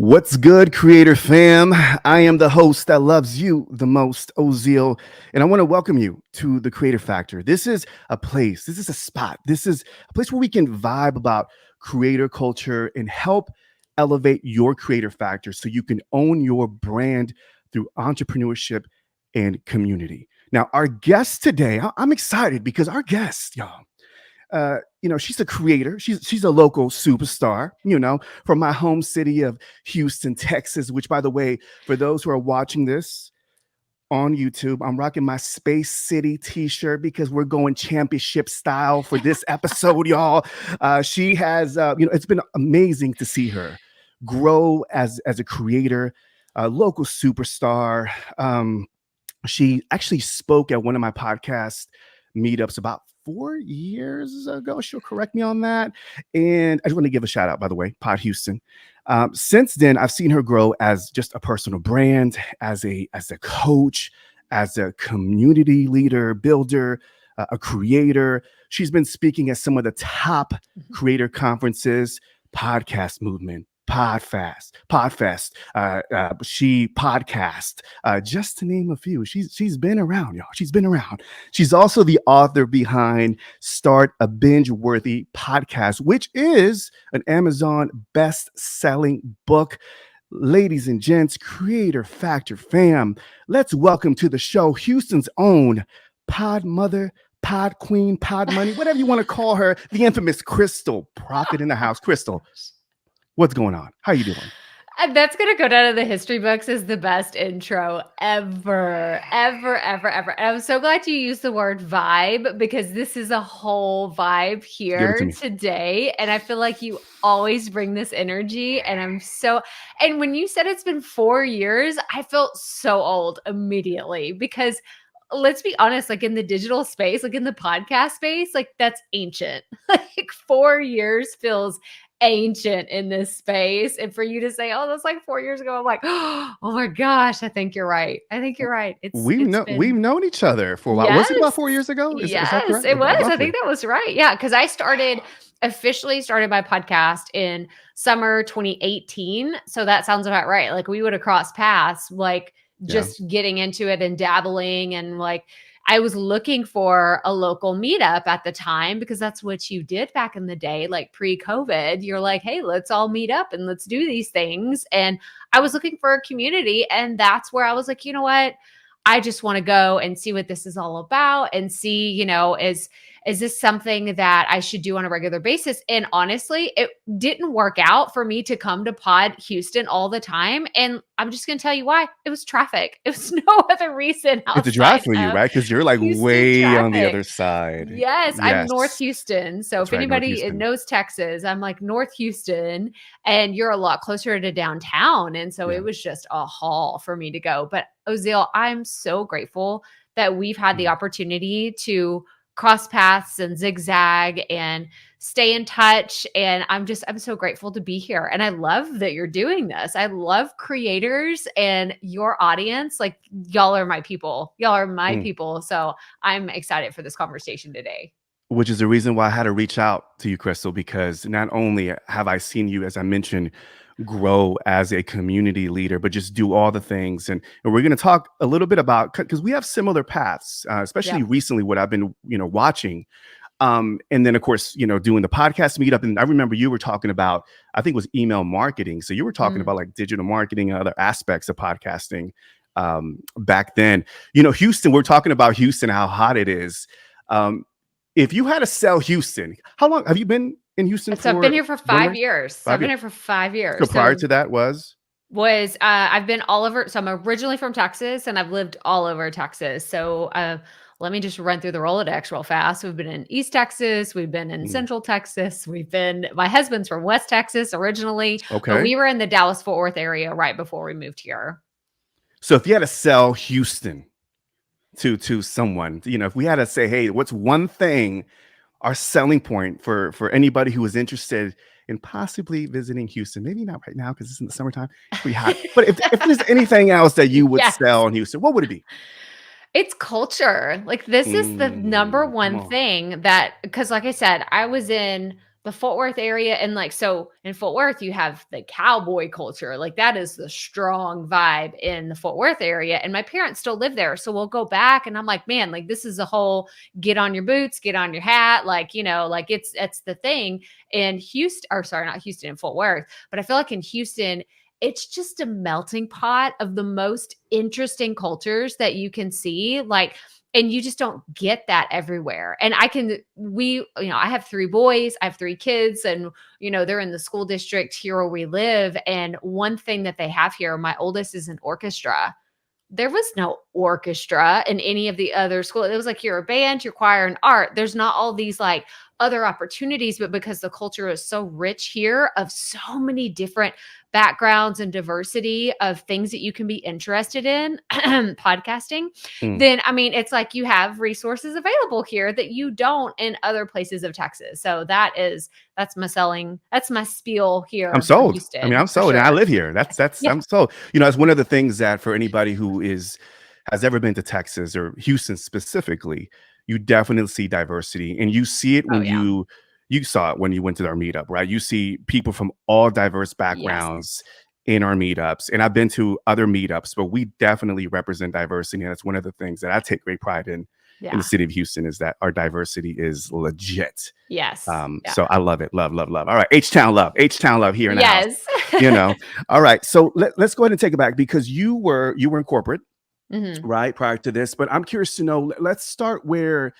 What's good, creator fam? I am the host that loves you the most, Ozeal, and I want to welcome you to the Creator Factor. This is a place, this is a spot, this is a place where we can vibe about creator culture and help elevate your creator factor so you can own your brand through entrepreneurship and community. Now, our guest today, I'm excited because our guest, y'all, she's a creator. She's a local superstar, from my home city of Houston, Texas, which, by the way, for those who are watching this on YouTube, I'm rocking my Space City t-shirt because we're going championship style for this episode, y'all. She has, it's been amazing to see her grow as a creator, a local superstar. She actually spoke at one of my podcast meetups about 4 years ago. She'll correct me on that. And I just want to give a shout out, by the way, Pod Houston. Since then, I've seen her grow as just a personal brand, as a coach, as a community leader, builder, a creator. She's been speaking at some of the top creator conferences, Podcast Movement, Podfest, She Podcast, just to name a few. She's been around, y'all. She's been around. She's also the author behind Start a Binge-Worthy Podcast, which is an Amazon best-selling book. Ladies and gents, Creator Factor fam, let's welcome to the show Houston's own Pod Mother, Pod Queen, Pod Money, whatever you want to call her, the infamous Krystal Proffitt in the house. Krystal, what's going on? How you doing? That's going to go down in the history books as the best intro ever. And I'm so glad you used the word vibe because this is a whole vibe here today. And I feel like you always bring this energy. And when you said it's been 4 years, I felt so old immediately because let's be honest, like in the digital space, like in the podcast space, like that's ancient. Like 4 years feels ancient in this space. And for you to say, oh, that's like 4 years ago, I'm like, oh my gosh, I think you're right. We've known each other for a while. Yes. Was it about 4 years ago? Is that correct? It was. I think that was right. Yeah. Cause I officially started my podcast in summer 2018. So that sounds about right. Like we would have crossed paths, like just getting into it and dabbling, and like I was looking for a local meetup at the time because that's what you did back in the day, like pre-COVID. You're like, hey, let's all meet up and let's do these things. And I was looking for a community, and that's where I was like, you know what? I just want to go and see what this is all about and see, is this something that I should do on a regular basis? And honestly, it didn't work out for me to come to Pod Houston all the time. And I'm just going to tell you why. It was traffic. It was no other reason. It's a drive for you, right? Because you're like Houston way traffic on the other side. Yes, I'm North Houston. So that's if anybody knows Texas, I'm like North Houston, and you're a lot closer to downtown. And so it was just a haul for me to go. But Ozeal, I'm so grateful that we've had the opportunity to cross paths and zigzag and stay in touch. And I'm so grateful to be here. And I love that you're doing this. I love creators and your audience. Like y'all are my people. People. So I'm excited for this conversation today. Which is the reason why I had to reach out to you, Krystal, because not only have I seen you, as I mentioned, grow as a community leader, but just do all the things. And we're going to talk a little bit about, because we have similar paths, especially recently, what I've been, watching. And then, of course, doing the podcast meetup. And I remember you were talking about, I think it was email marketing. So you were talking about like digital marketing and other aspects of podcasting back then. Houston, we're talking about Houston, how hot it is. If you had to sell Houston, how long have you been in Houston? So I've been here for 5 years. So prior to that was I've been all over. So I'm originally from Texas and I've lived all over Texas. So let me just run through the Rolodex real fast. We've been in East Texas. We've been in Central Texas. My husband's from West Texas originally. Okay. But we were in the Dallas-Fort Worth area right before we moved here. So if you had to sell Houston to someone, if we had to say, hey, what's one thing, our selling point for anybody who is interested in possibly visiting Houston, maybe not right now because it's in the summertime, it's pretty hot. But if there's anything else that you would sell in Houston, what would it be? It's culture. Like this is the number one thing that, because like I said, I was in the Fort Worth area. And like, so in Fort Worth, you have the cowboy culture. Like that is the strong vibe in the Fort Worth area. And my parents still live there. So we'll go back and I'm like, man, like this is a whole get on your boots, get on your hat. Like, like it's the thing in Houston, or sorry, not Houston, in Fort Worth. But I feel like in Houston, it's just a melting pot of the most interesting cultures that you can see. Like, and you just don't get that everywhere. And I have 3 boys, I have 3 kids, and, they're in the school district here where we live. And one thing that they have here, my oldest is an orchestra. There was no orchestra in any of the other schools. It was like, you're a band, you're choir and art. There's not all these like other opportunities, but because the culture is so rich here of so many different backgrounds and diversity of things that you can be interested in, podcasting, then, I mean, it's like you have resources available here that you don't in other places of Texas. So that's my spiel here. I'm sold. Houston, I mean, I'm sold. sure. And I live here. I'm sold. It's one of the things that for anybody who has ever been to Texas or Houston specifically, you definitely see diversity, and you see it when you saw it when you went to our meetup, right? You see people from all diverse backgrounds in our meetups. And I've been to other meetups, but we definitely represent diversity. And that's one of the things that I take great pride in the city of Houston, is that our diversity is legit. Yes. So I love it. Love. All right. H-Town love here in the house. All right. So let's go ahead and take it back, because you were in corporate, right, prior to this. But I'm curious to know, let's start where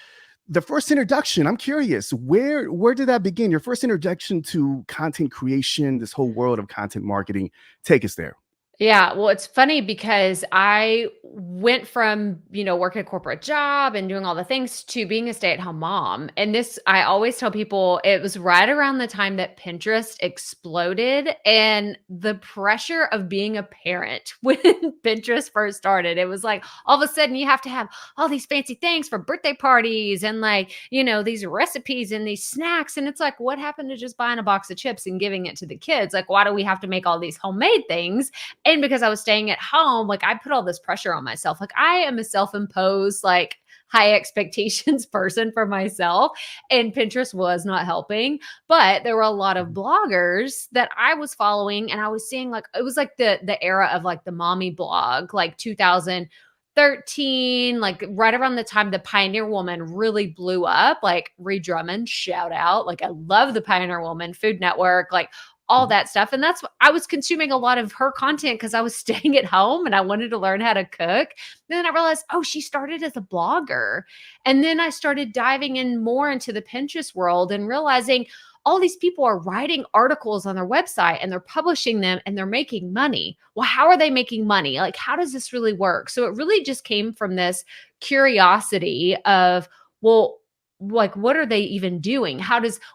the first introduction. I'm curious, where did that begin? Your first introduction to content creation, this whole world of content marketing. Take us there. Yeah. Well, it's funny because I went from, working a corporate job and doing all the things to being a stay-at-home mom. And this, I always tell people, it was right around the time that Pinterest exploded, and the pressure of being a parent when Pinterest first started. It was like, all of a sudden you have to have all these fancy things for birthday parties and like, these recipes and these snacks. And it's like, what happened to just buying a box of chips and giving it to the kids? Like, why do we have to make all these homemade things? And because I was staying at home, like I put all this pressure on myself. Like I am a self-imposed, like high expectations person for myself, and Pinterest was not helping. But there were a lot of bloggers that I was following, and I was seeing like, it was like the era of like the mommy blog, like 2013, like right around the time the Pioneer Woman really blew up, like Ree Drummond, shout out. Like I love the Pioneer Woman, Food Network, like all that stuff. And that's what I was consuming, a lot of her content because I was staying at home and I wanted to learn how to cook. And then I realized, oh, she started as a blogger. And then I started diving in more into the Pinterest world and realizing all these people are writing articles on their website and they're publishing them and they're making money. Well, how are they making money? Like, how does this really work? So it really just came from this curiosity of, well, like, what are they even doing?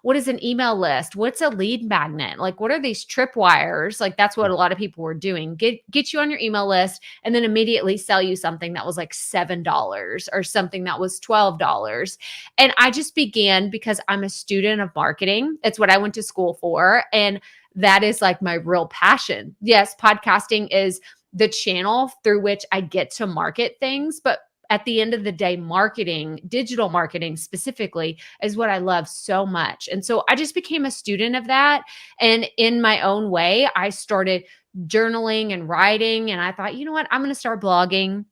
What is an email list? What's a lead magnet? Like, what are these tripwires? Like, that's what a lot of people were doing. Get you on your email list and then immediately sell you something that was like $7 or something that was $12. And I just began, because I'm a student of marketing. It's what I went to school for. And that is like my real passion. Yes, podcasting is the channel through which I get to market things, but at the end of the day, marketing, digital marketing specifically, is what I love so much. And so I just became a student of that. And in my own way, I started journaling and writing. And I thought, you know what, I'm going to start blogging.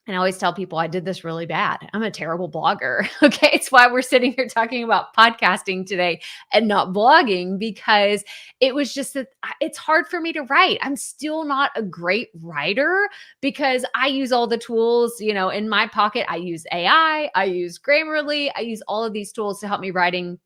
And I always tell people I did this really bad. I'm a terrible blogger. Okay. It's why we're sitting here talking about podcasting today and not blogging, because it was just that it's hard for me to write. I'm still not a great writer because I use all the tools, in my pocket. I use AI, I use Grammarly, I use all of these tools to help me writing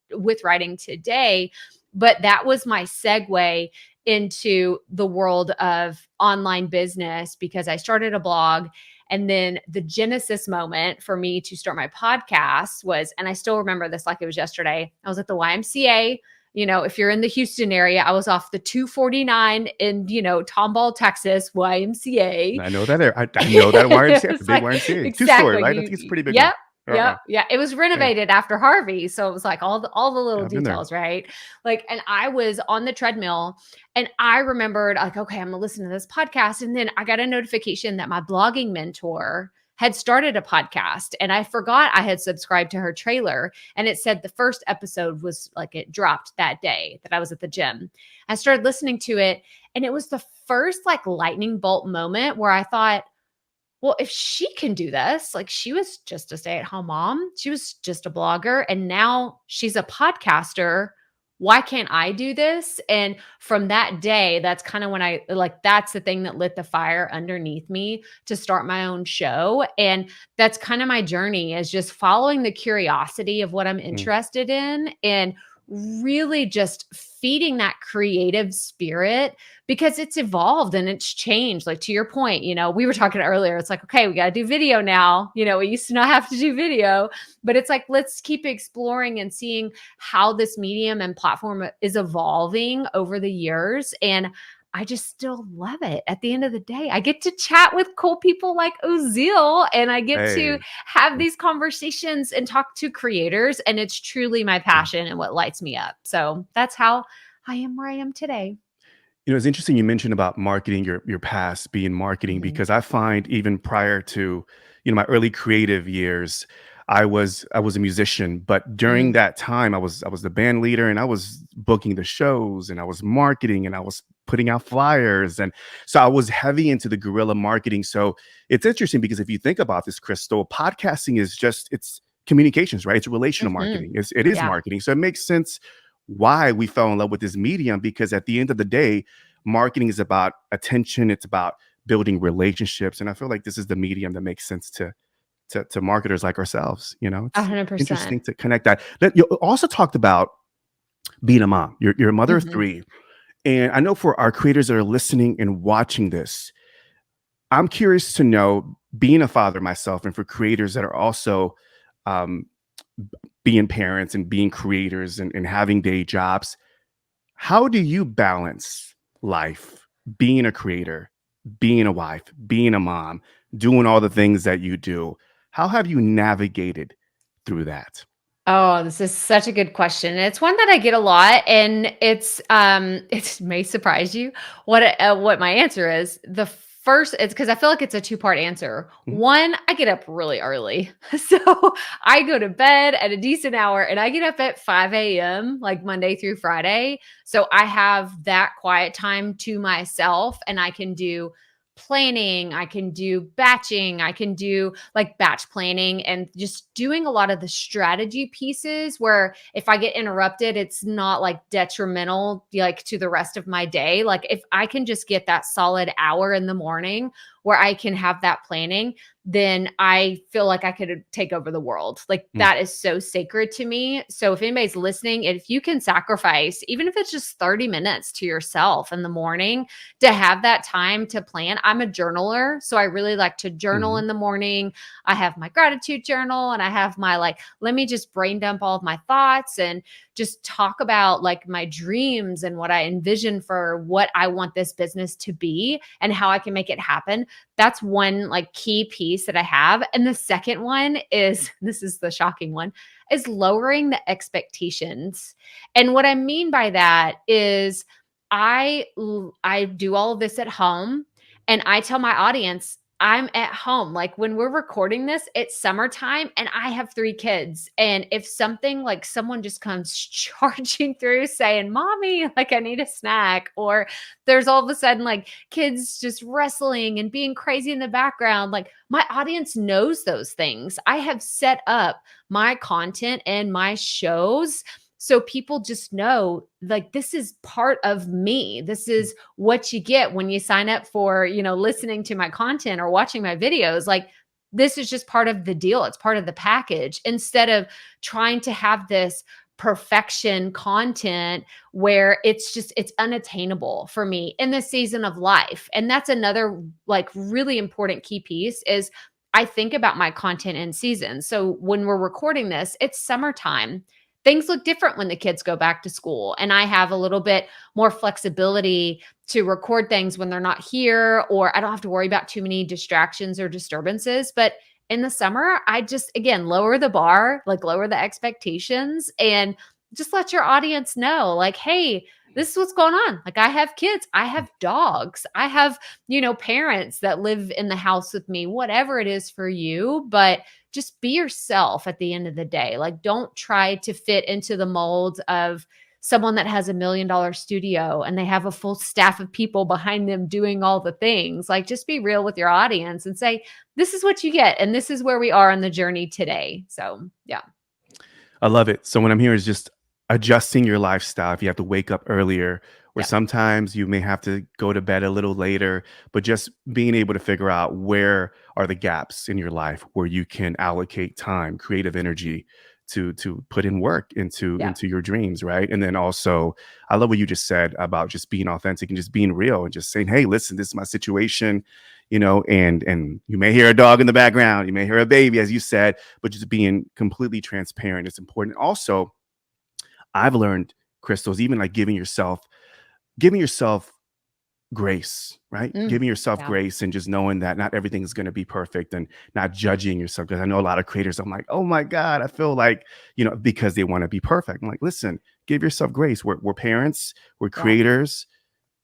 today. But that was my segue into the world of online business, because I started a blog. And then the genesis moment for me to start my podcast was, and I still remember this like it was yesterday, I was at the YMCA. If you're in the Houston area, I was off the 249 in, Tomball, Texas, YMCA. I know that. I know that YMCA. It's a big YMCA. Exactly. 2-story, right? I think it's pretty big. Yep. Yeah. It was renovated after Harvey. So it was like all the little details, right? Like, and I was on the treadmill and I remembered like, okay, I'm gonna listen to this podcast. And then I got a notification that my blogging mentor had started a podcast, and I forgot I had subscribed to her trailer, and it said the first episode was like, it dropped that day that I was at the gym. I started listening to it, and it was the first like lightning bolt moment where I thought, well, if she can do this, like she was just a stay-at-home mom, she was just a blogger, and now she's a podcaster. Why can't I do this? And from that day, that's kind of when I like, that's the thing that lit the fire underneath me to start my own show. And that's kind of my journey, is just following the curiosity of what I'm interested in and really just feeding that creative spirit, because it's evolved and it's changed. Like, to your point, we were talking earlier, it's like, okay, we got to do video now. We used to not have to do video, but it's like, let's keep exploring and seeing how this medium and platform is evolving over the years. And I just still love it. At the end of the day, I get to chat with cool people like Ozeal, and I get to have these conversations and talk to creators. And it's truly my passion and what lights me up. So that's how I am where I am today. It's interesting you mentioned about marketing, your past being marketing, because I find even prior to, my early creative years, I was a musician, but during that time I was the band leader, and I was booking the shows, and I was marketing, and I was putting out flyers. And so I was heavy into the guerrilla marketing. So it's interesting because if you think about this, Krystal, podcasting is it's communications, right? It's relational marketing. It is marketing. So it makes sense why we fell in love with this medium, because at the end of the day, marketing is about attention. It's about building relationships. And I feel like this is the medium that makes sense to marketers like ourselves. It's 100%. interesting to connect that. You also talked about being a mom. You're a mother of 3. And I know for our creators that are listening and watching this, I'm curious to know, being a father myself, and for creators that are also being parents and being creators and having day jobs, how do you balance life, being a creator, being a wife, being a mom, doing all the things that you do? How have you navigated through that? Oh, this is such a good question. It's one that I get a lot, and it may surprise you what my answer is. The first, it's because I feel like it's a 2-part answer. One, I get up really early. So I go to bed at a decent hour, and I get up at 5 a.m., like Monday through Friday. So I have that quiet time to myself, and I can do planning, I can do batching, I can do like batch planning, and just doing a lot of the strategy pieces where if I get interrupted, it's not like detrimental like to the rest of my day. Like, if I can just get that solid hour in the morning where I can have that planning, then I feel like I could take over the world. Like, that is so sacred to me. So if anybody's listening, if you can sacrifice, even if it's just 30 minutes to yourself in the morning to have that time to plan. I'm a journaler, so I really like to journal in the morning. I have my gratitude journal, and I have my let me just brain dump all of my thoughts and just talk about like my dreams and what I envision for what I want this business to be and how I can make it happen. That's one like key piece that I have. And the second one is, this is the shocking one, is lowering the expectations. And what I mean by that is I do all of this at home, and I tell my audience, I'm at home. Like, when we're recording this, it's summertime, and I have 3 kids. And if something like someone just comes charging through saying, "Mommy, like I need a snack," or there's all of a sudden like kids just wrestling and being crazy in the background, like my audience knows those things. I have set up my content and my shows so people just know, like, this is part of me. This is what you get when you sign up for, listening to my content or watching my videos. Like, this is just part of the deal. It's part of the package, instead of trying to have this perfection content where it's unattainable for me in this season of life. And that's another like really important key piece is I think about my content in seasons. So when we're recording this, it's summertime. Things look different when the kids go back to school, and I have a little bit more flexibility to record things when they're not here, or I don't have to worry about too many distractions or disturbances. But in the summer, I just, again, lower the bar, like lower the expectations, and just let your audience know, like, hey, this is what's going on. Like I have kids, I have dogs, I have, parents that live in the house with me, whatever it is for you, but just be yourself at the end of the day. Like don't try to fit into the mold of someone that has $1 million studio and they have a full staff of people behind them doing all the things. Like just be real with your audience and say, this is what you get. And this is where we are on the journey today. So yeah. I love it. So what I'm hearing is just adjusting your lifestyle. If you have to wake up earlier, or sometimes you may have to go to bed a little later, but just being able to figure out where are the gaps in your life where you can allocate time, creative energy to put in work into your dreams, right? And then also, I love what you just said about just being authentic and just being real and just saying, hey, listen, this is my situation, and you may hear a dog in the background, you may hear a baby, as you said, but just being completely transparent is important. Also, I've learned, Krystal, even like giving yourself grace, right? Giving yourself grace and just knowing that not everything is going to be perfect and not judging yourself. Because I know a lot of creators, I'm like, oh my God, I feel like, because they want to be perfect. I'm like, listen, give yourself grace. We're parents, we're creators.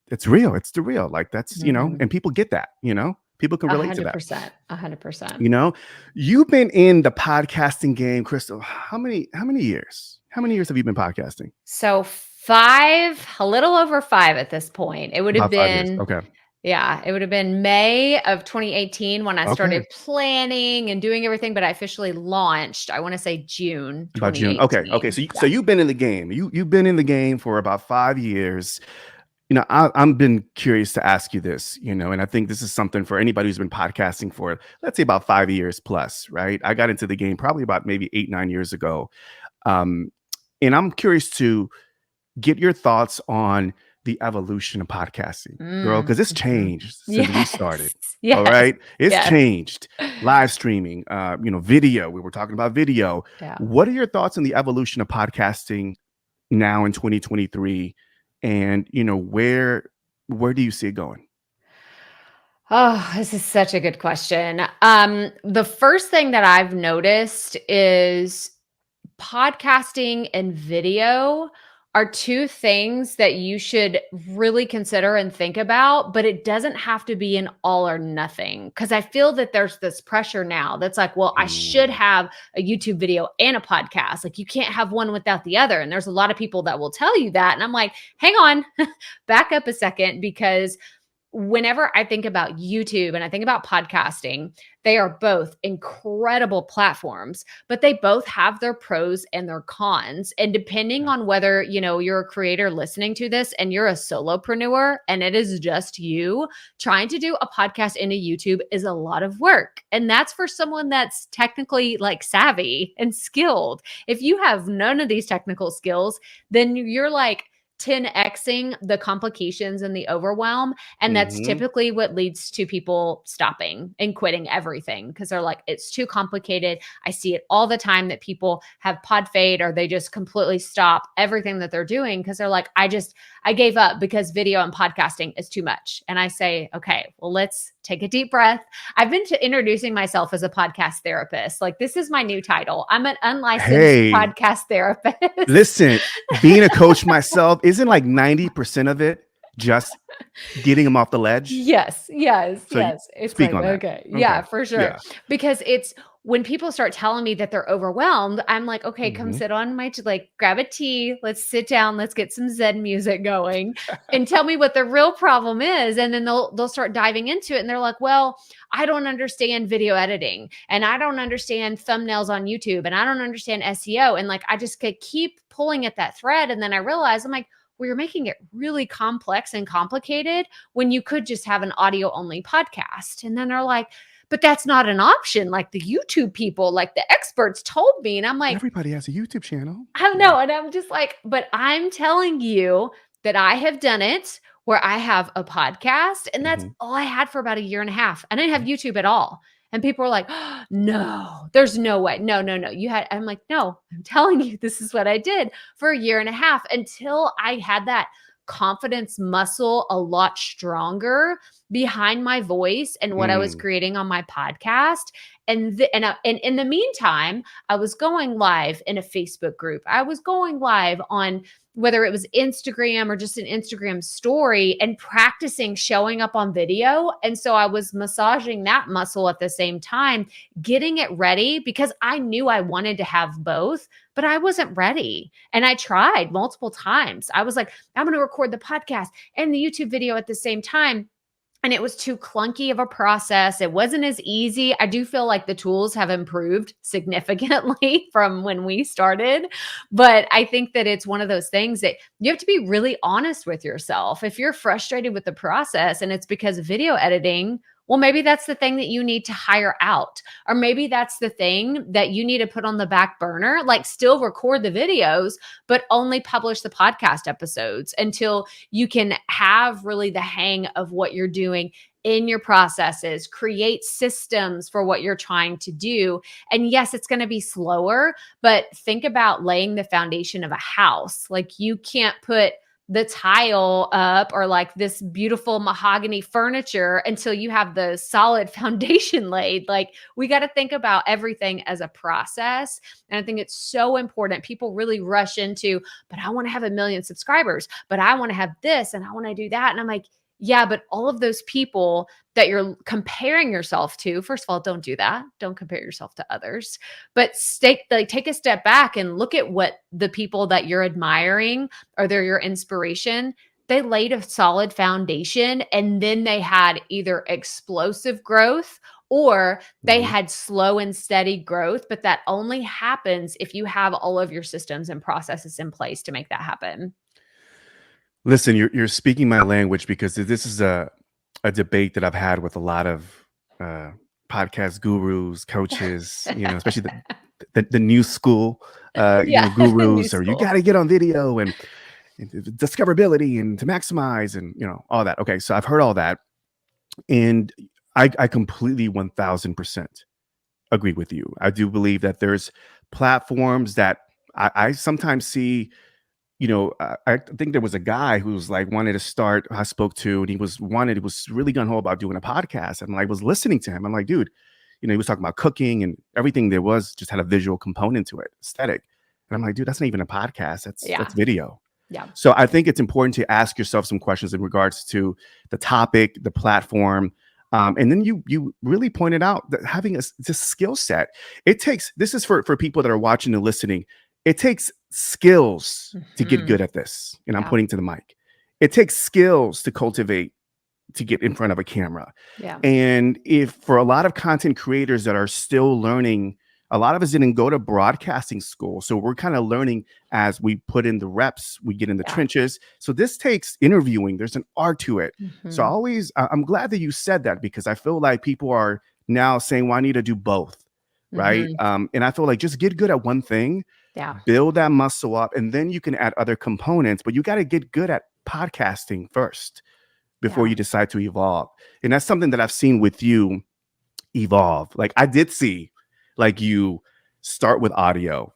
It's real. It's the real. Like that's, and people get that, people can relate to that. 100%. You've been in the podcasting game, Krystal. How many years? How many years have you been podcasting? So 5, a little over 5 at this point. It would have been, okay. Yeah, it would have been May of 2018 when I started planning and doing everything, but I officially launched, I want to say June 2018. About June. Okay. So you've been in the game. You've been in the game for about 5 years. I've been curious to ask you this, and I think this is something for anybody who's been podcasting for, let's say about 5 years plus, right? I got into the game probably about maybe 8-9 years ago. And I'm curious to get your thoughts on the evolution of podcasting, girl, because it's changed since we started. All right. It's changed. Live streaming, video. We were talking about video. Yeah. What are your thoughts on the evolution of podcasting now in 2023? And, where do you see it going? Oh, this is such a good question. The first thing that I've noticed is podcasting and video are two things that you should really consider and think about, but it doesn't have to be an all or nothing. Because I feel that there's this pressure now that's like, well, I should have a YouTube video and a podcast. Like you can't have one without the other. And there's a lot of people that will tell you that. And I'm like, hang on, back up a second, because whenever I think about YouTube and I think about podcasting, they are both incredible platforms, but they both have their pros and their cons. And depending on whether, you're a creator listening to this and you're a solopreneur and it is just you, trying to do a podcast into YouTube is a lot of work. And that's for someone that's technically like savvy and skilled. If you have none of these technical skills, then you're like 10xing the complications and the overwhelm. And that's typically what leads to people stopping and quitting everything because they're like, it's too complicated. I see it all the time that people have pod fade or they just completely stop everything that they're doing because they're like, I gave up because video and podcasting is too much. And I say, okay, well, let's take a deep breath. I've been introducing myself as a podcast therapist. Like this is my new title. I'm an unlicensed podcast therapist. Listen, being a coach myself, isn't like 90% of it just getting them off the ledge? Yes. It's speak like, on that. Okay. Yeah, for sure. Yeah. Because it's when people start telling me that they're overwhelmed, I'm like, okay, come sit on grab a tea. Let's sit down. Let's get some Zen music going and tell me what the real problem is. And then they'll start diving into it. And they're like, well, I don't understand video editing and I don't understand thumbnails on YouTube and I don't understand SEO. And like, I just could keep pulling at that thread. And then I realized I'm like, well, you're making it really complex and complicated when you could just have an audio only podcast. And then they're like, but that's not an option. Like the YouTube people, like the experts told me. And I'm like, everybody has a YouTube channel. I know. And I'm just like, but I'm telling you that I have done it where I have a podcast and that's all I had for about 1.5 years. I didn't have YouTube at all. And people were like, oh, no, there's no way. No. I'm like, no, I'm telling you, this is what I did for 1.5 years until I had that confidence muscle a lot stronger behind my voice and what I was creating on my podcast. And in the meantime, I was going live in a Facebook group. I was going live on whether it was Instagram or just an Instagram story and practicing showing up on video. And so I was massaging that muscle at the same time, getting it ready because I knew I wanted to have both, but I wasn't ready. And I tried multiple times. I was like, I'm going to record the podcast and the YouTube video at the same time. And it was too clunky of a process. It wasn't as easy. I do feel like the tools have improved significantly from when we started. But I think that it's one of those things that you have to be really honest with yourself. If you're frustrated with the process and it's because of video editing, well, maybe that's the thing that you need to hire out. Or maybe that's the thing that you need to put on the back burner, like still record the videos, but only publish the podcast episodes until you can have really the hang of what you're doing in your processes, create systems for what you're trying to do. And yes, it's going to be slower, but think about laying the foundation of a house. Like you can't put the tile up or like this beautiful mahogany furniture until you have the solid foundation laid. Like we got to think about everything as a process. And I think it's so important. People really rush into, but I want to have 1 million subscribers, but I want to have this and I want to do that. And I'm like, yeah, but all of those people that you're comparing yourself to, first of all, don't do that. Don't compare yourself to others, but take a step back and look at what the people that you're admiring or they're your inspiration. They laid a solid foundation and then they had either explosive growth or they had slow and steady growth, but that only happens if you have all of your systems and processes in place to make that happen. Listen, you're speaking my language because this is a debate that I've had with a lot of podcast gurus, coaches, especially the new school, gurus, or you got to get on video and discoverability and to maximize and, all that. Okay. So I've heard all that. And I completely 1000% agree with you. I do believe that there's platforms that I sometimes see. I think there was a guy who was like wanted to start. I spoke to, and he was really gung ho about doing a podcast. And I was listening to him. I'm like, dude, he was talking about cooking and everything there was just had a visual component to it, aesthetic. And I'm like, dude, that's not even a podcast. That's video. Yeah. So I think it's important to ask yourself some questions in regards to the topic, the platform. And then you really pointed out that having a skill set, this is for people that are watching and listening. It takes skills to get good at this. And I'm pointing to the mic. It takes skills to cultivate, to get in front of a camera. Yeah. And if for a lot of content creators that are still learning, a lot of us didn't go to broadcasting school. So we're kind of learning as we put in the reps, we get in the trenches. So this takes interviewing. There's an art to it. So I'm glad that you said that because I feel like people are now saying, well, I need to do both. Right. And I feel like just get good at one thing. Yeah. Build that muscle up and then you can add other components, but you got to get good at podcasting first before you decide to evolve. And that's something that I've seen with you evolve. Like I did see like you start with audio,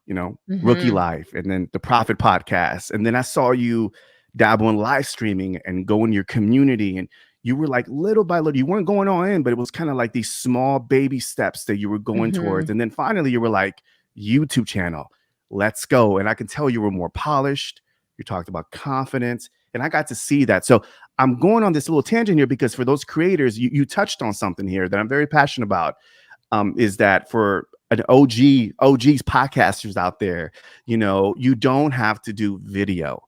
Rookie Life and then the Proffitt Podcast. And then I saw you dabble in live streaming and go in your community and you were like little by little, you weren't going all in, but it was kind of like these small baby steps that you were going towards. And then finally you were like YouTube channel. Let's go. And I can tell you were more polished. You talked about confidence and I got to see that. So I'm going on this little tangent here because for those creators, you touched on something here that I'm very passionate about, is that for an OGs podcasters out there, you don't have to do video.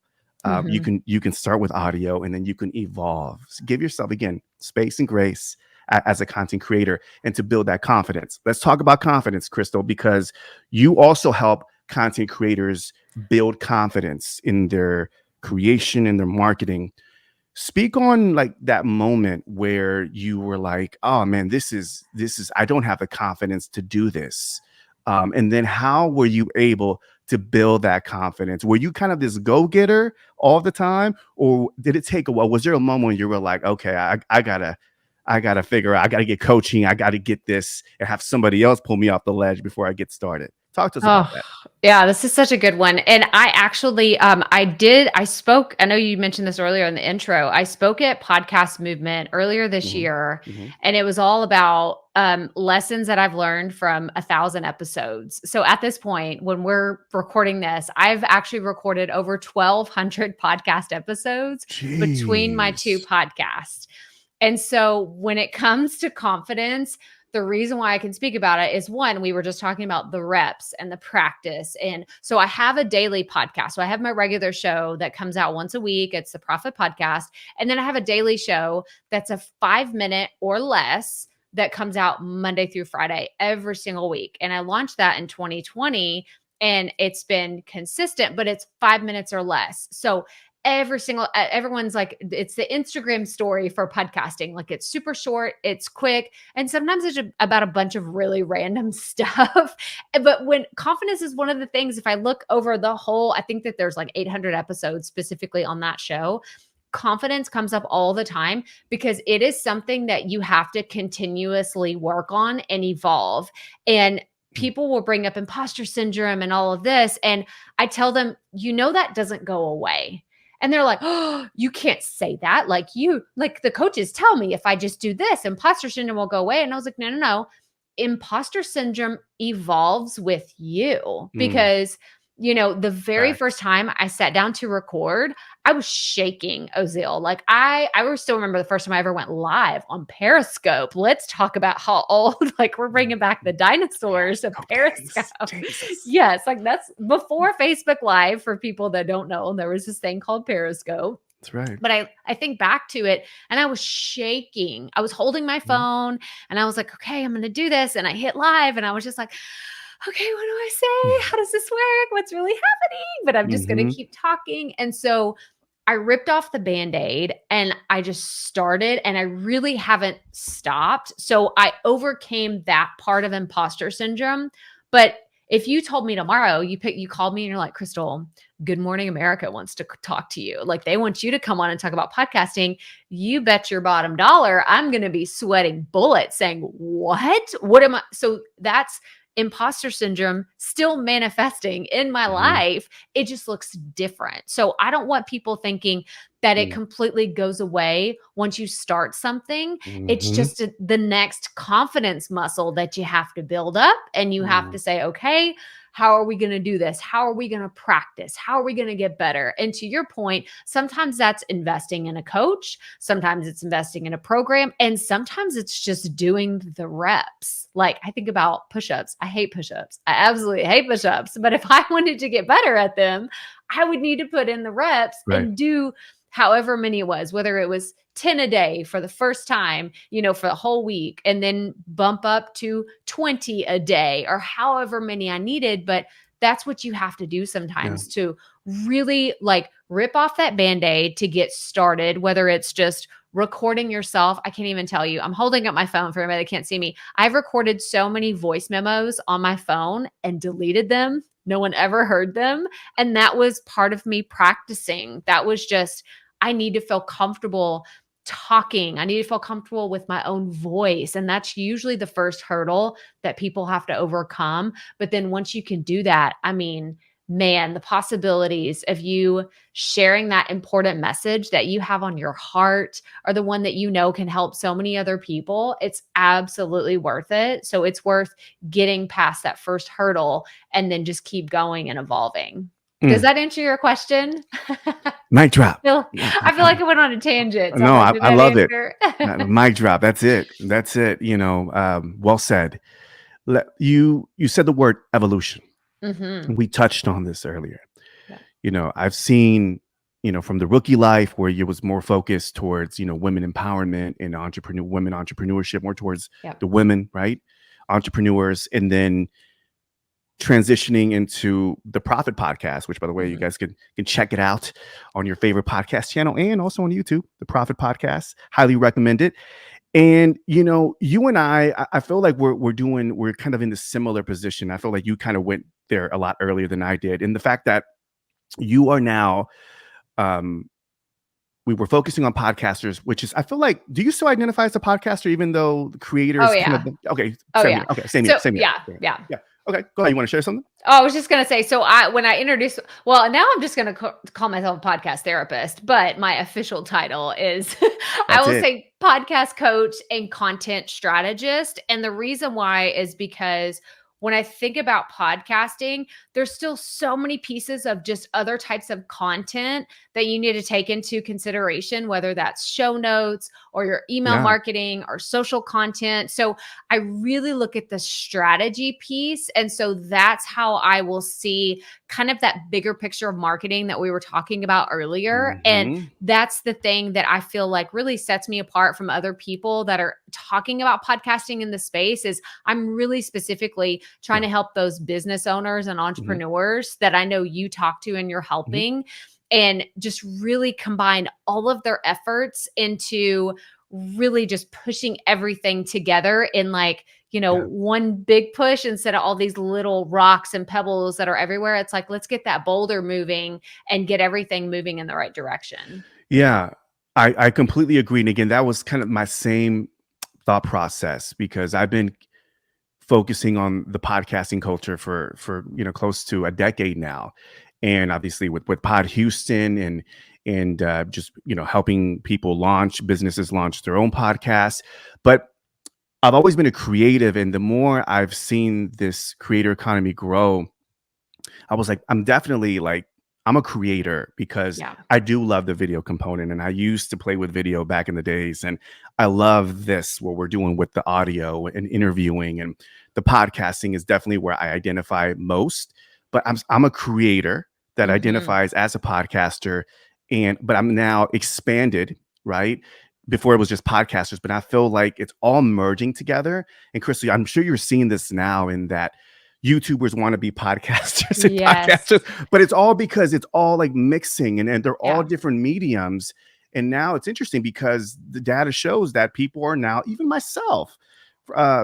You can start with audio and then you can evolve. So give yourself, again, space and grace as a content creator and to build that confidence. Let's talk about confidence, Krystal, because you also help content creators build confidence in their creation and their marketing. Speak on like that moment where you were like, oh man, this is, I don't have the confidence to do this. And then how were you able to build that confidence? Were you kind of this go-getter all the time? Or did it take a while? Was there a moment when you were like, okay, I gotta figure out, I gotta get coaching. I gotta get this and have somebody else pull me off the ledge before I get started. Talk to us about that. Yeah, this is such a good one. And I actually, I spoke, I know you mentioned this earlier in the intro. I spoke at Podcast Movement earlier this year, and it was all about lessons that I've learned from 1,000 episodes. So at this point, when we're recording this, I've actually recorded over 1,200 podcast episodes between my 2 podcasts. And so when it comes to confidence, the reason why I can speak about it is, one, we were just talking about the reps and the practice. And so I have a daily podcast. So I have my regular show that comes out once a week. It's the Proffitt Podcast. And then I have a daily show that's a 5-minute or less that comes out Monday through Friday every single week. And I launched that in 2020 and it's been consistent, but it's 5 minutes or less. So everyone's like, it's the Instagram story for podcasting. Like, it's super short, it's quick. And sometimes it's about a bunch of really random stuff. But when confidence is one of the things, if I look over the whole, I think that there's like 800 episodes specifically on that show. Confidence comes up all the time because it is something that you have to continuously work on and evolve. And people will bring up imposter syndrome and all of this. And I tell them, that doesn't go away. And they're like, oh, you can't say that. Like the coaches tell me if I just do this, imposter syndrome will go away. And I was like, no. Imposter syndrome evolves with you because, the very first time I sat down to record, I was shaking, Ozeal. Like I still remember the first time I ever went live on Periscope. Let's talk about how old, like we're bringing back the dinosaurs of Periscope. Yes. Like that's before Facebook Live. For people that don't know, there was this thing called Periscope. That's right. But I think back to it and I was shaking. I was holding my phone and I was like, okay, I'm going to do this. And I hit live and I was just like, okay, what do I say? How does this work? What's really happening? But I'm just going to keep talking. And so I ripped off the Band-Aid and I just started and I really haven't stopped. So I overcame that part of imposter syndrome. But if you told me tomorrow, you called me and you're like, Krystal, Good Morning America wants to talk to you. Like they want you to come on and talk about podcasting. You bet your bottom dollar I'm going to be sweating bullets saying, what am I? So that's imposter syndrome still manifesting in my life. It just looks different. So I don't want people thinking that it completely goes away once you start something. It's just the next confidence muscle that you have to build up and you have to say, okay, how are we going to do this? How are we going to practice? How are we going to get better? And to your point, sometimes that's investing in a coach. Sometimes it's investing in a program. And sometimes it's just doing the reps. Like I think about push-ups. I hate push-ups. I absolutely hate push-ups. But if I wanted to get better at them, I would need to put in the reps and do however many it was, whether it was 10 a day for the first time, for the whole week, and then bump up to 20 a day or however many I needed. But that's what you have to do sometimes to really like rip off that Band-Aid to get started, whether it's just recording yourself. I can't even tell you, I'm holding up my phone for everybody that can't see me. I've recorded so many voice memos on my phone and deleted them. No one ever heard them. And that was part of me practicing. That was just, I need to feel comfortable talking. I need to feel comfortable with my own voice. And that's usually the first hurdle that people have to overcome. But then once you can do that, I mean, man, the possibilities of you sharing that important message that you have on your heart or the one that can help so many other people, it's absolutely worth it. So it's worth getting past that first hurdle and then just keep going and evolving. Does that answer your question? Mic drop. I feel like I went on a tangent. No, I love it. Mic drop. That's it. Well said. You said the word evolution. We touched on this earlier. I've seen, from the rookie life where you was more focused towards, women empowerment and women entrepreneurship, more towards the women, right? Entrepreneurs, and then transitioning into the Proffitt Podcast, which, by the way, you guys can check it out on your favorite podcast channel and also on YouTube, the Proffitt Podcast. Highly recommend it. And, you and I feel like we're kind of in the similar position. I feel like you kind of went there a lot earlier than I did. And the fact that you are now, we were focusing on podcasters, which is, I feel like, do you still identify as a podcaster, even though the creators? Oh, yeah. Okay. Oh, yeah. Okay. Same here. Yeah. Okay, go ahead. You want to share something? Oh, I was just going to say, so when I introduced, well, now I'm just going to call myself a podcast therapist, but my official title is, I That's will it. say podcast coach and content strategist. And the reason why is because when I think about podcasting, there's still so many pieces of just other types of content that you need to take into consideration, whether that's show notes or your email Yeah. marketing or social content. So I really look at the strategy piece. And so that's how I will see kind of that bigger picture of marketing that we were talking about earlier. And Mhm. that's the thing that I feel like really sets me apart from other people that are talking about podcasting in the space is I'm really specifically trying Yeah. to help those business owners and Mhm. entrepreneurs that I know you talk to and you're Mhm. helping, and just really combine all of their efforts into really just pushing everything together in like, Yeah. one big push instead of all these little rocks and pebbles that are everywhere. It's like, let's get that boulder moving and get everything moving in the right direction. Yeah. I completely agree. And again, that was kind of my same thought process because I've been focusing on the podcasting culture for close to a decade now, and obviously with Pod Houston and just helping people businesses launch their own podcasts. But I've always been a creative, and the more I've seen this creator economy grow, I was like, I'm a creator because Yeah. I do love the video component, and I used to play with video back in the days, and I love this what we're doing with the audio and interviewing, and the podcasting is definitely where I identify most. But I'm a creator that Mhm. identifies as a podcaster, but I'm now expanded, right? Before it was just podcasters, but I feel like it's all merging together. And Krystal, I'm sure you're seeing this now in that YouTubers want to be podcasters and Yes. podcasters, but it's all because it's all like mixing and they're all Yeah. different mediums. And now it's interesting because the data shows that people are now, even myself,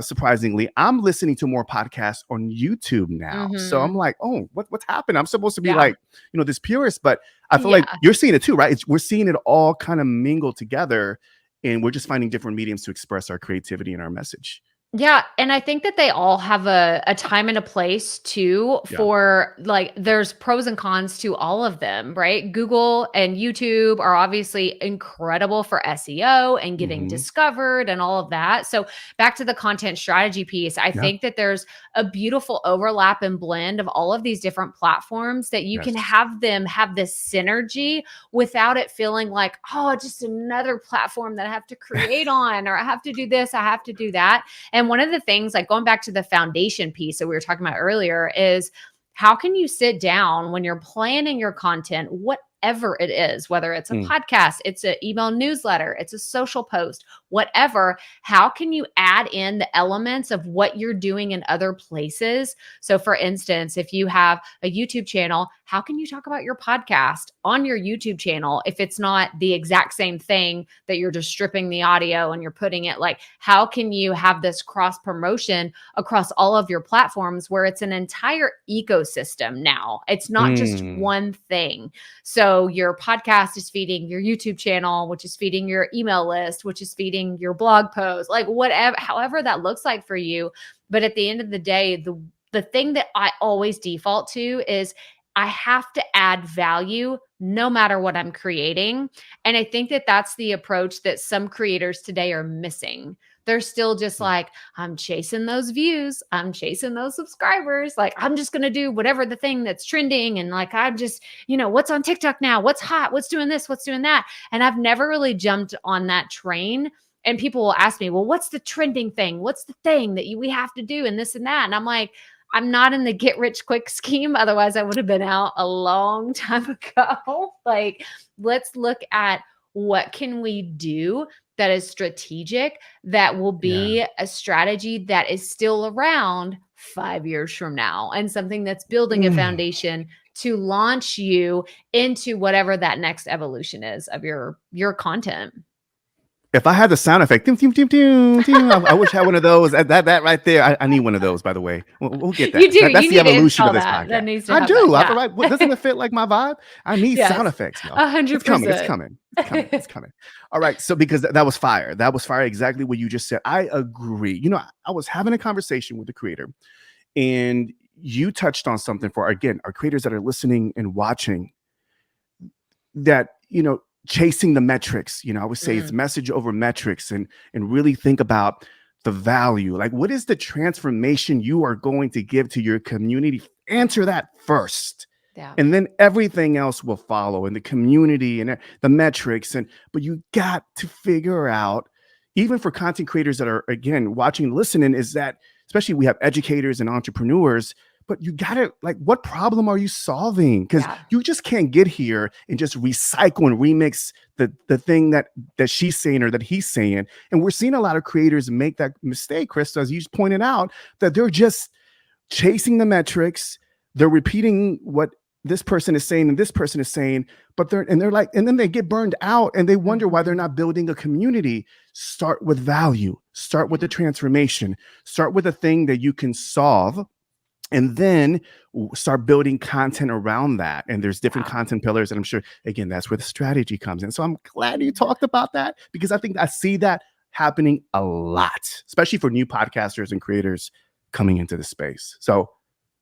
surprisingly, I'm listening to more podcasts on YouTube now. So I'm Mhm. like, oh, what's happened? I'm supposed to be Yeah. like, this purist, but I feel like Yeah. you're seeing it too, right? We're seeing it all kind of mingle together, and we're just finding different mediums to express our creativity and our message. Yeah, and I think that they all have a time and a place too Yeah. for like there's pros and cons to all of them, right? Google and YouTube are obviously incredible for SEO and getting Mhm. discovered and all of that. So back to the content strategy piece, I Yeah. think that there's a beautiful overlap and blend of all of these different platforms that you can Yes. have them have this synergy without it feeling like, oh, just another platform that I have to create on, or I have to do this, I have to do that. And one of the things, like going back to the foundation piece that we were talking about earlier, is how can you sit down when you're planning your content, whatever it is, whether it's a Mm. podcast, it's an email newsletter, it's a social post, whatever, how can you add in the elements of what you're doing in other places? So for instance, if you have a YouTube channel, how can you talk about your podcast on your YouTube channel if it's not the exact same thing that you're just stripping the audio and you're putting it, like, how can you have this cross promotion across all of your platforms where it's an entire ecosystem now? It's not just Mm. one thing. So your podcast is feeding your YouTube channel, which is feeding your email list, which is feeding your blog post, like whatever, however that looks like for you. But at the end of the day, the thing that I always default to is I have to add value no matter what I'm creating. And I think that that's the approach that some creators today are missing. They're still just Mm. like, I'm chasing those views, I'm chasing those subscribers. Like, I'm just going to do whatever the thing that's trending. And like, I'm just, what's on TikTok now? What's hot? What's doing this? What's doing that? And I've never really jumped on that train. And people will ask me, well, what's the trending thing? What's the thing that we have to do and this and that? And I'm like, I'm not in the get rich quick scheme. Otherwise, I would have been out a long time ago. Like, let's look at what can we do that is strategic, that will be a strategy that is still around 5 years from now, and something that's building a Mm. foundation to launch you into whatever that next evolution is of your content. If I had the sound effect, I wish I had one of those. That right there, I need one of those. By the way, we'll get that. You do. That's You the need to evolution of install this that. podcast. That needs to I happen. do. Yeah. Right? Doesn't it fit like my vibe? I need Yes. sound effects, y'all. 100%. It's coming. It's coming. It's coming. It's coming. All right. So because that was fire. That was fire. Exactly what you just said. I agree. I was having a conversation with the creator, And you touched on something for, again, our creators that are listening and watching, that, chasing the metrics. I would say it's message over metrics, and really think about the value. Like, what is the transformation you are going to give to your community? Answer that first. Yeah. And then everything else will follow, and the community and the metrics. But you got to figure out, even for content creators that are, again, watching, listening, is that, especially we have educators and entrepreneurs, but you got to, like, what problem are you solving? Because you just can't get here and just recycle and remix the thing that she's saying or that he's saying. And we're seeing a lot of creators make that mistake, Krystal, as you just pointed out, that they're just chasing the metrics. They're repeating what this person is saying and this person is saying, and then they get burned out and they wonder why they're not building a community. Start with value, start with the transformation, start with a thing that you can solve, and then start building content around that. And there's different content pillars. And I'm sure, again, that's where the strategy comes in. So I'm glad you talked about that, because I think I see that happening a lot, especially for new podcasters and creators coming into the space. So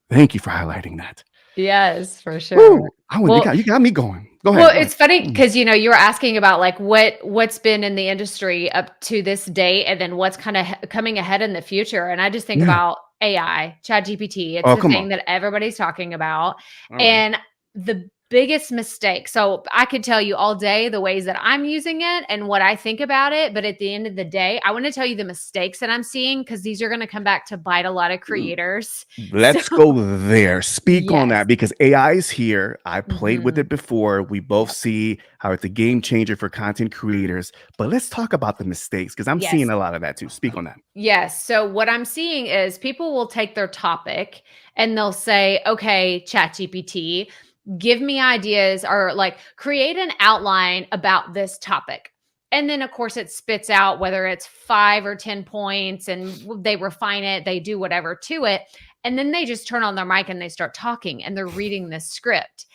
thank you for highlighting that. Yes, for sure. You got me going. Go ahead. Well, it's funny because, you were asking about like what's been in the industry up to this date, and then what's kind of coming ahead in the future. And I just think about AI, ChatGPT. It's the thing that everybody's talking about. And the biggest mistake. So I could tell you all day the ways that I'm using it and what I think about it. But at the end of the day, I want to tell you the mistakes that I'm seeing, because these are going to come back to bite a lot of creators. Let's go there. Speak on that, because AI is here. I played with it before. We both see how it's a game changer for content creators. But let's talk about the mistakes, because I'm seeing a lot of that too. Speak on that. Yes. So what I'm seeing is people will take their topic and they'll say, okay, ChatGPT, give me ideas, or like create an outline about this topic. And then of course it spits out whether it's 5 or 10 points, and they refine it, they do whatever to it. And then they just turn on their mic and they start talking, and they're reading this script.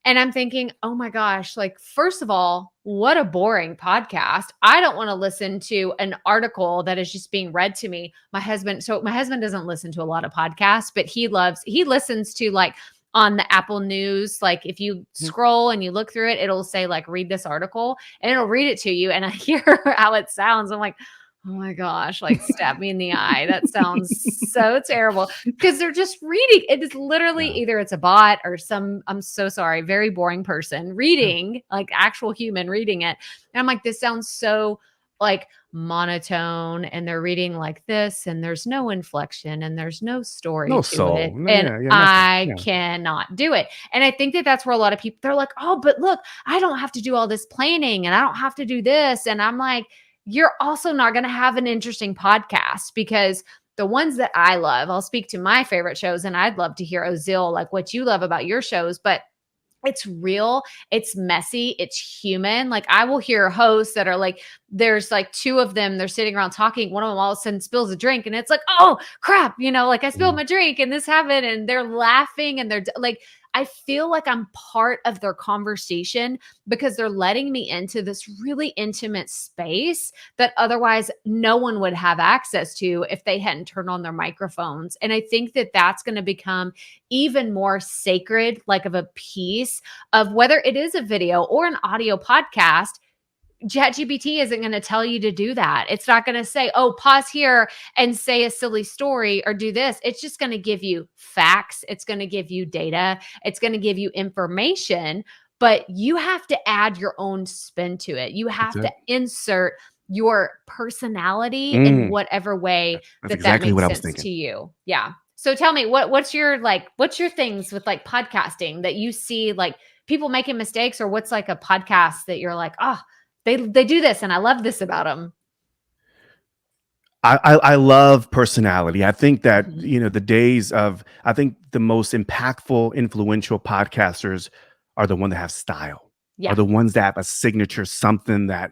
And I'm thinking, oh my gosh, like, first of all, what a boring podcast. I don't want to listen to an article that is just being read to me. My husband doesn't listen to a lot of podcasts, but he listens to, like, on the Apple News, like if you scroll and you look through it, it'll say like, read this article, and it'll read it to you. And I hear how it sounds. I'm like, oh my gosh, like, stab me in the eye. That sounds so terrible, because they're just reading. It is literally either it's a bot or I'm so sorry, very boring person reading, like actual human reading it. And I'm like, this sounds so like monotone, and they're reading like this, and there's no inflection, and there's no story to it. And I cannot do it. And I think that that's where a lot of people, they're like, oh, but look, I don't have to do all this planning, and I don't have to do this. And I'm like, you're also not going to have an interesting podcast, because the ones that I love, I'll speak to my favorite shows, and I'd love to hear, Ozeal, like what you love about your shows, but it's real, it's messy, it's human. Like, I will hear hosts that are like, there's like 2 of them, they're sitting around talking. One of them all of a sudden spills a drink, and it's like, oh crap, like I spilled my drink and this happened, and they're laughing, and they're like, I feel like I'm part of their conversation, because they're letting me into this really intimate space that otherwise no one would have access to if they hadn't turned on their microphones. And I think that that's going to become even more sacred, like of a piece of whether it is a video or an audio podcast. ChatGPT isn't going to tell you to do that. It's not going to say, oh, pause here and say a silly story or do this. It's just going to give you facts. It's going to give you data. It's going to give you information, but you have to add your own spin to it. You have to insert your personality in whatever way that makes sense to you. Yeah. So tell me, what's your things with like podcasting that you see, like people making mistakes, or what's like a podcast that you're like, oh, they do this and I love this about them? I love personality. I think that, the days of, I think the most impactful, influential podcasters are the ones that have style, are the ones that have a signature, something that,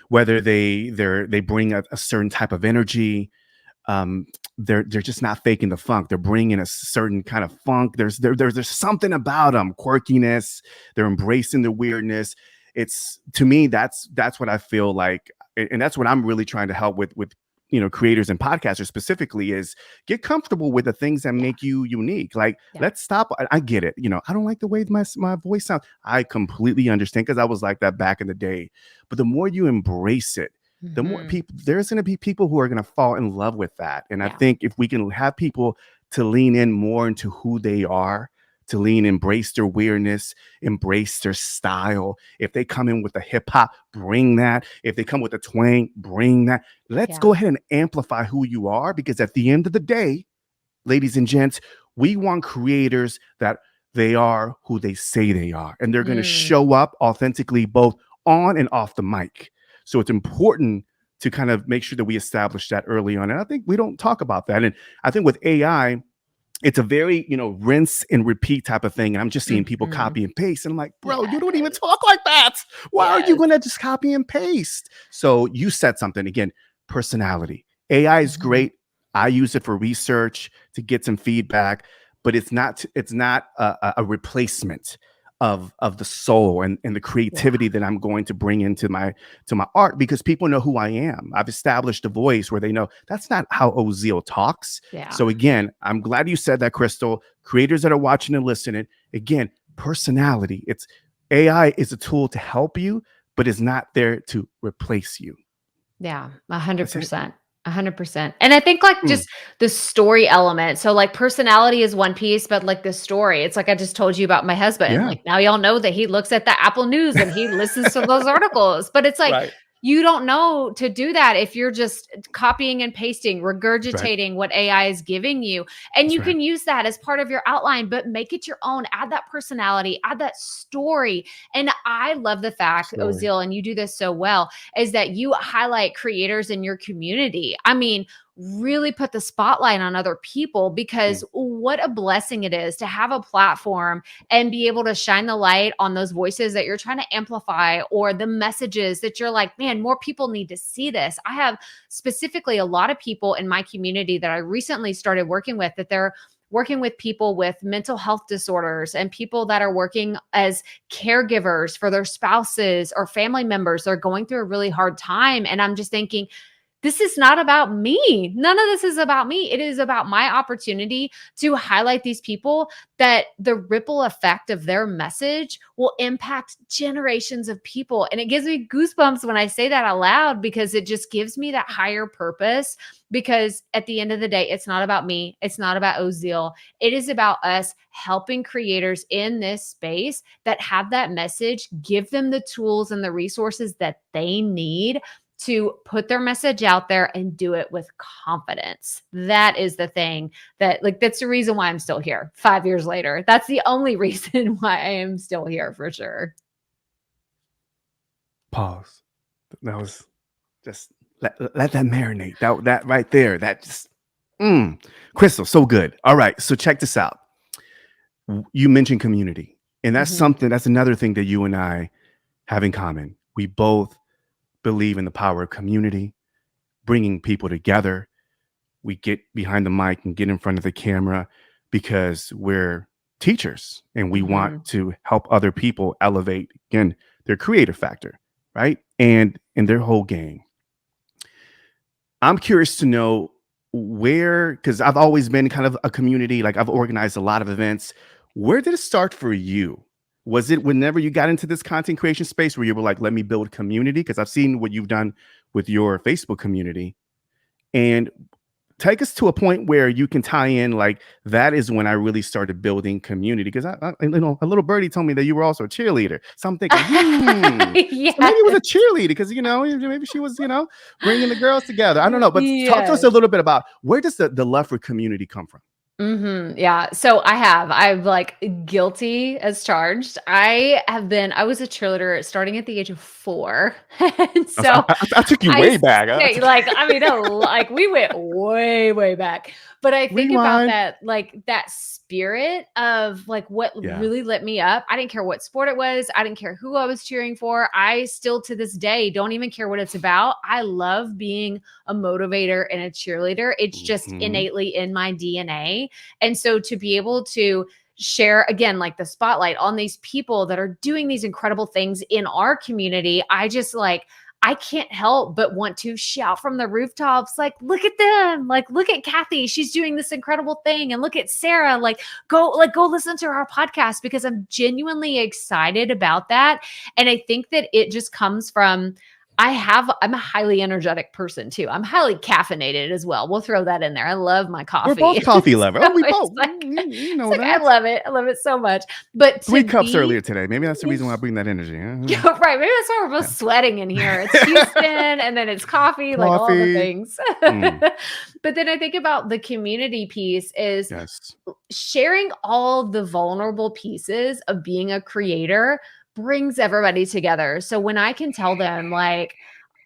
whether they bring a certain type of energy, they're just not faking the funk. They're bringing a certain kind of funk. There's something about them, quirkiness. They're embracing the weirdness. It's, to me, that's what I feel like, and that's what I'm really trying to help with creators and podcasters specifically is get comfortable with the things that make you unique. Like, let's stop. I get it. I don't like the way my voice sounds. I completely understand, because I was like that back in the day. But the more you embrace it, the more people, there's going to be people who are going to fall in love with that. And I think if we can have people to lean in more into who they are, to embrace their weirdness, embrace their style. If they come in with a hip hop, bring that. If they come with a twang, bring that. Let's go ahead and amplify who you are, because at the end of the day, ladies and gents, we want creators that they are who they say they are, and they're going to show up authentically both on and off the mic. So it's important to kind of make sure that we establish that early on. And I think we don't talk about that. And I think with AI, it's a very, rinse and repeat type of thing. And I'm just seeing people copy and paste. And I'm like, bro, you don't even talk like that. Why are you going to just copy and paste? So you said something again, personality. AI is great. I use it for research to get some feedback, but it's not a replacement of the soul and the creativity that I'm going to bring into my art, because people know who I am. I've established a voice where they know that's not how Ozeal talks. So again, I'm glad you said that, Krystal. Creators that are watching and listening, again, personality. It's AI is a tool to help you, but it's not there to replace you. Yeah, 100%. 100%. And I think just the story element. So personality is one piece, but the story, it's like I just told you about my husband. Like now y'all know that he looks at the Apple News and he listens to those articles, but it's you don't know to do that if you're just copying and pasting, regurgitating what AI is giving you. And you can use that as part of your outline, but make it your own. Add that personality, add that story. And I love the fact, Ozeal, and you do this so well, is that you highlight creators in your community. I mean, really put the spotlight on other people, because what a blessing it is to have a platform and be able to shine the light on those voices that you're trying to amplify, or the messages that you're like, man, more people need to see this. I have specifically a lot of people in my community that I recently started working with, that they're working with people with mental health disorders and people that are working as caregivers for their spouses or family members. They're going through a really hard time. And I'm just thinking, this is not about me. None of this is about me. It is about my opportunity to highlight these people, that the ripple effect of their message will impact generations of people. And it gives me goosebumps when I say that out loud, because it just gives me that higher purpose. Because at the end of the day, it's not about me. It's not about Ozeal. It is about us helping creators in this space that have that message, give them the tools and the resources that they need to put their message out there and do it with confidence. That is the thing that's the reason why I'm still here 5 years later. That's the only reason why I am still here, for sure. Pause. That was just let that marinate. That right there. That just Krystal, so good. All right. So check this out. You mentioned community. And that's that's another thing that you and I have in common. We both believe in the power of community, bringing people together. We get behind the mic and get in front of the camera because we're teachers and we want to help other people elevate, again, their creative factor, right? And in their whole game. I'm curious to know where, because I've always been kind of a community, like I've organized a lot of events. Where did it start for you? Was it whenever you got into this content creation space where you were like, let me build community? Because I've seen what you've done with your Facebook community. And take us to a point where you can tie in, like, that is when I really started building community. Because a little birdie told me that you were also a cheerleader. So I'm thinking, so maybe it was a cheerleader because, maybe she was, bringing the girls together. I don't know. But talk to us a little bit about, where does the love for community come from? Yeah. So I'm guilty as charged. I was a cheerleader starting at the age of 4. And so I took you way back. We went way, way back. But I think about that, that spirit of what really lit me up. I didn't care what sport it was. I didn't care who I was cheering for. I still to this day don't even care what it's about. I love being a motivator and a cheerleader. It's just innately in my DNA. And so to be able to share again, the spotlight on these people that are doing these incredible things in our community, I can't help but want to shout from the rooftops, like, look at them, like, look at Kathy, she's doing this incredible thing. And look at Sarah, like, go listen to our podcast, because I'm genuinely excited about that. And I think that it just comes from, I'm a highly energetic person too. I'm highly caffeinated as well. We'll throw that in there. I love my coffee. We're both coffee lovers. So we both. like, you know that. that. I love it. I love it so much. But 3 cups earlier today. Maybe that's the reason why I bring that energy. Yeah, right. Maybe that's why we're both sweating in here. It's Houston and then it's coffee, like all the things. But then I think about the community piece is sharing all the vulnerable pieces of being a creator brings everybody together. So when I can tell them, like,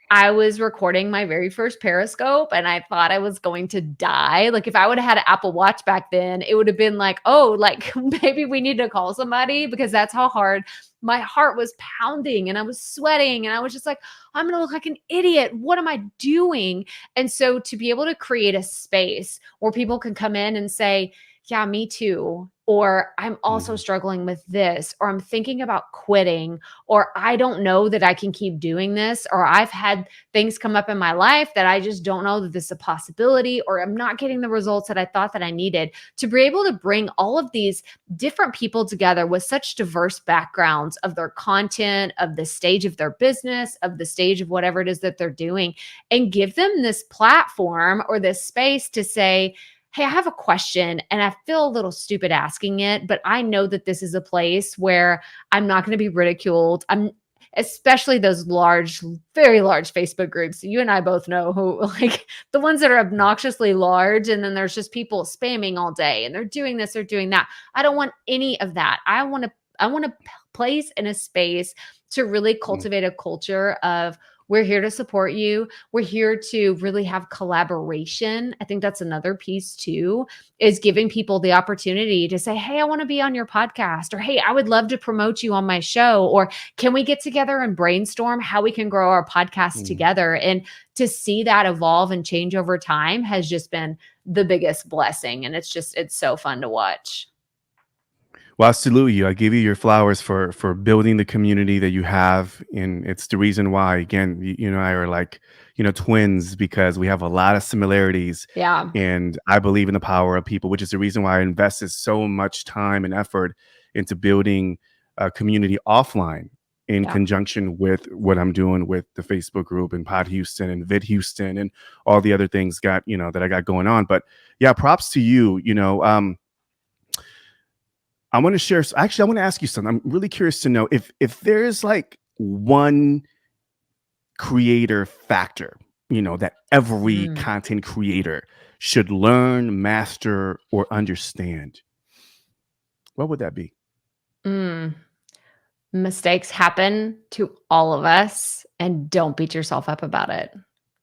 I was recording my very first Periscope and I thought I was going to die. Like, if I would have had an Apple Watch back then, it would have been like, oh, like, maybe we need to call somebody, because that's how hard my heart was pounding and I was sweating and I was just like, I'm going to look like an idiot. What am I doing? And so to be able to create a space where people can come in and say, yeah, me too. Or I'm also struggling with this, or I'm thinking about quitting, or I don't know that I can keep doing this, or I've had things come up in my life that I just don't know that this is a possibility, or I'm not getting the results that I thought that I needed. To be able to bring all of these different people together with such diverse backgrounds of their content, of the stage of their business, of the stage of whatever it is that they're doing, and give them this platform or this space to say, hey, I have a question and I feel a little stupid asking it, but I know that this is a place where I'm not going to be ridiculed. Especially those large, very large Facebook groups. You and I both know who, like, the ones that are obnoxiously large. And then there's just people spamming all day and they're doing this, they're doing that. I don't want any of that. I want to place in a space to really cultivate a culture of, we're here to support you. We're here to really have collaboration. I think that's another piece too, is giving people the opportunity to say, hey, I want to be on your podcast, or hey, I would love to promote you on my show, or can we get together and brainstorm how we can grow our podcast together? And to see that evolve and change over time has just been the biggest blessing. And it's so fun to watch. Well, I salute you. I give you your flowers for building the community that you have. And it's the reason why, again, you and I are like, twins, because we have a lot of similarities. Yeah. And I believe in the power of people, which is the reason why I invested so much time and effort into building a community offline in conjunction with what I'm doing with the Facebook group and Pod Houston and Vid Houston and all the other things that I got going on. But yeah, props to you. I want to share. Actually, I want to ask you something. I'm really curious to know if there's like one creator factor, that every content creator should learn, master, or understand. What would that be? Mistakes happen to all of us, and don't beat yourself up about it.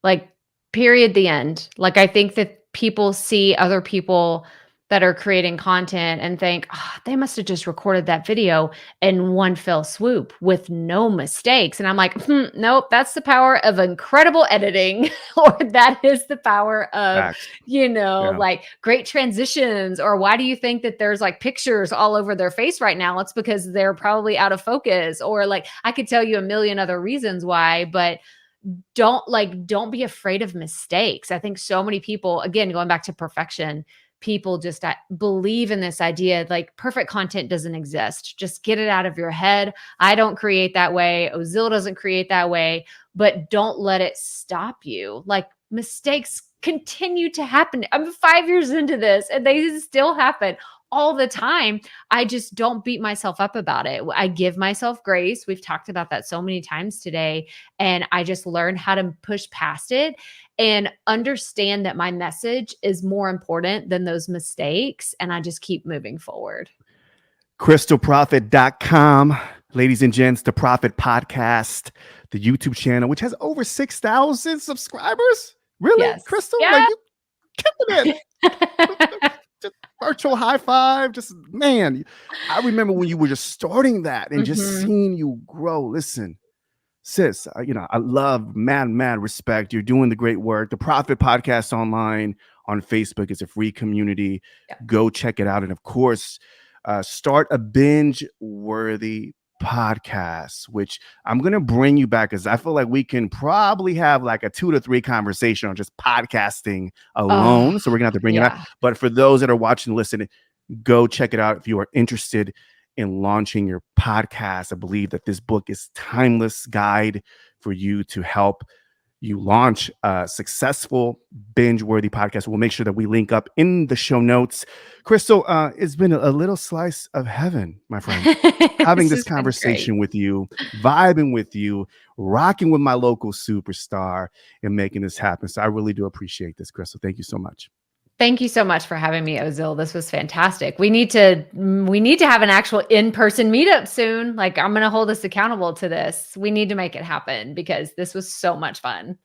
Like, period, the end. Like, I think that people see other people that are creating content and think, they must have just recorded that video in one fell swoop with no mistakes. And I'm like, nope, that's the power of incredible editing, or that is the power of, like great transitions. Or why do you think that there's like pictures all over their face right now? It's because they're probably out of focus, or like, I could tell you a million other reasons why, but don't be afraid of mistakes. I think so many people, again, going back to perfection, people just believe in this idea, like perfect content doesn't exist. Just get it out of your head. I don't create that way. Ozeal doesn't create that way, but don't let it stop you. Like, mistakes continue to happen. I'm 5 years into this and they still happen all the time. I just don't beat myself up about it. I give myself grace. We've talked about that so many times today. And I just learned how to push past it and understand that my message is more important than those mistakes. And I just keep moving forward. KrystalProffitt.com. Ladies and gents, the Proffitt Podcast, the YouTube channel, which has over 6,000 subscribers. Really, yes. Krystal? Yeah. Like, you killing it. Just virtual high five. Just, man, I remember when you were just starting that and just seeing you grow. Listen, sis, I love, mad respect. You're doing the great work. The Proffitt Podcast online on Facebook is a free community. Yeah. Go check it out. And of course, start a binge-worthy Podcast, which I'm going to bring you back because I feel like we can probably have like a 2 to 3 conversation on just podcasting alone. So we're going to have to bring it up. But for those that are watching, listening, go check it out if you are interested in launching your podcast. I believe that this book is timeless guide for you to help you launch a successful binge-worthy podcast. We'll make sure that we link up in the show notes. Krystal, it's been a little slice of heaven, my friend, having this conversation with you, vibing with you, rocking with my local superstar, and making this happen. So I really do appreciate this, Krystal. Thank you so much. Thank you so much for having me, Ozeal. This was fantastic. We need to have an actual in-person meetup soon. Like, I'm going to hold us accountable to this. We need to make it happen because this was so much fun.